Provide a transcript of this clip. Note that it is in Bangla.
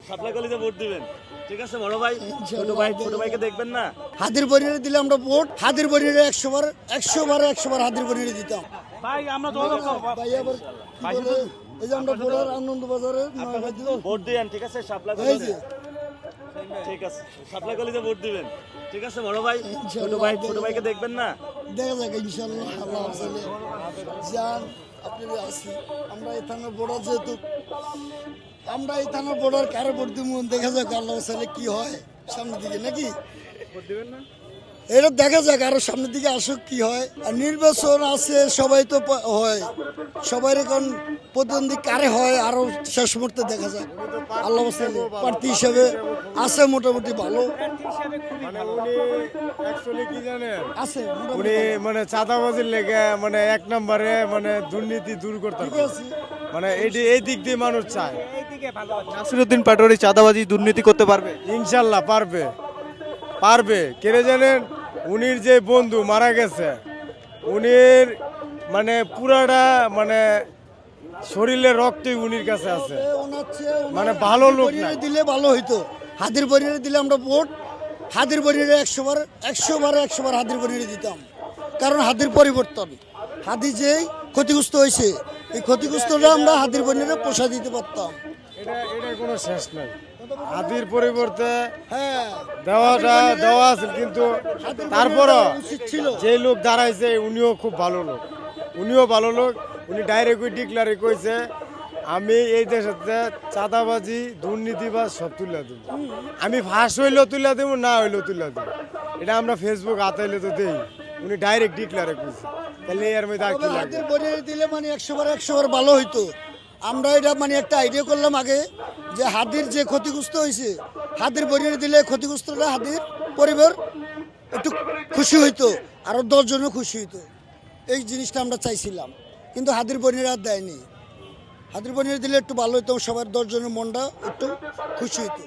শাপলা কলিতে ভোট দিবেন, ঠিক আছে বড় ভাই? ছোট ভাইকে দেখবেন না? হাদির বরিরে দিলে আমরা ভোট, হাদির বরিরে 100 বার হাদির বরিরে দিতাম ভাই আমরা যোগাযোগ করব। ভাই। আবার কি বলে, এই যে আমরা ভোটার আনন্দ বাজারে ভোট দিবেন, ঠিক আছে? শাপলা এই কলিতে, যে ঠিক আছে শাপলা কলিতে ভোট দিবেন, ঠিক আছে বড় ভাই? ছোট ভাইকে দেখবেন না? দেখা যাক ইনশাল্লাহ। আল্লাহ হাফেজে যান, আপনারা আসি। আমরা এই থানার বর্ডার, যেহেতু আমরা এই থানার বর্ডার কারে ভোট দিব, দেখা যাক আল্লাহ হাফেজে কি হয় সামনের দিকে, নাকি ভোট দিবেন না? এটা দেখা যাক আরো সামনের দিকে আসুক কি হয়। আর নির্বাচন আছে, সবাই তো হয়, সবাই এখন প্রতিদ্বন্দ্বী কারে হয় আরো শেষ মুহূর্তে দেখা যাক। আল্লাহ প্রার্থী হিসেবে আছে মোটামুটি ভালো মানে উনি অ্যাকচুয়ালি কি জানেন, আছে, উনি মানে চাঁদাবাজির লেগে মানে এক নম্বরে মানে দুর্নীতি দূর করতে ঠিক হবে। আছে। মানে এই দিক দিয়ে মানুষ চায়। নাসিরউদ্দিন পাটোয়ারি চাঁদাবাজি দুর্নীতি করতে পারবে? ইনশাল্লাহ পারবে কেন জানেন, উনির যে বন্ধু মারা গেছে, উনির মানে পুরাটা মানে শরীরের রক্তই উনির কাছে আছে। মানে ভালো লোক না। দিলে ভালো হইতো, হাদির বরিরে দিলে আমরা ভোট, হাদির বরিরে 100 বার হাদির বরিরে দিতাম। কারণ হাদির পরিবর্তন, হাদি যেই ক্ষতিগ্রস্ত হয়েছে, এই ক্ষতিগ্রস্তটা আমরা হাদির বরিরে পোষা দিতে পারতাম। এটার কোনো শেষ নাই। হাতির পরিবর্তে হ্যাঁ, দেওয়া আছে, কিন্তু তারপরও উচিত ছিল। যে লোক দাঁড়াইছে উনিও খুব ভালো লোক, উনি ডাইরেক্ট ডিক্লারে কইছে, আমি এই দেশেতে চাঁদাবাজি দুর্নীতিবাজ সব তুলে দেব, আমি ফাঁস হইলেও তুলে দেবো, না হইলেও তুলে দেবো। এটা আমরা ফেসবুক হাতাইলে তো দেই, উনি ডাইরেক্ট ডিক্লারে কইছে। তাহলে এর মধ্যে আর কি লাগে? হাদির বরিরে দিলে মানে 100 বার ভালো হইতো। আমরা এটা মানে একটা আইডিয়া করলাম আগে, যে হাদির যে ক্ষতিগ্রস্ত হয়েছে, হাদির বরিরে দিলে ক্ষতিগ্রস্তরা, হাদির পরিবার একটু খুশি হইতো, আরো 10 জনও খুশি হইতো। এই জিনিসটা আমরা চাইছিলাম, কিন্তু হাদির বরিরে আর দেয়নি। হাদির বরিরে দিলে একটু ভালো হইতো, সবার 10 জনের মনটা একটু খুশি হইতো।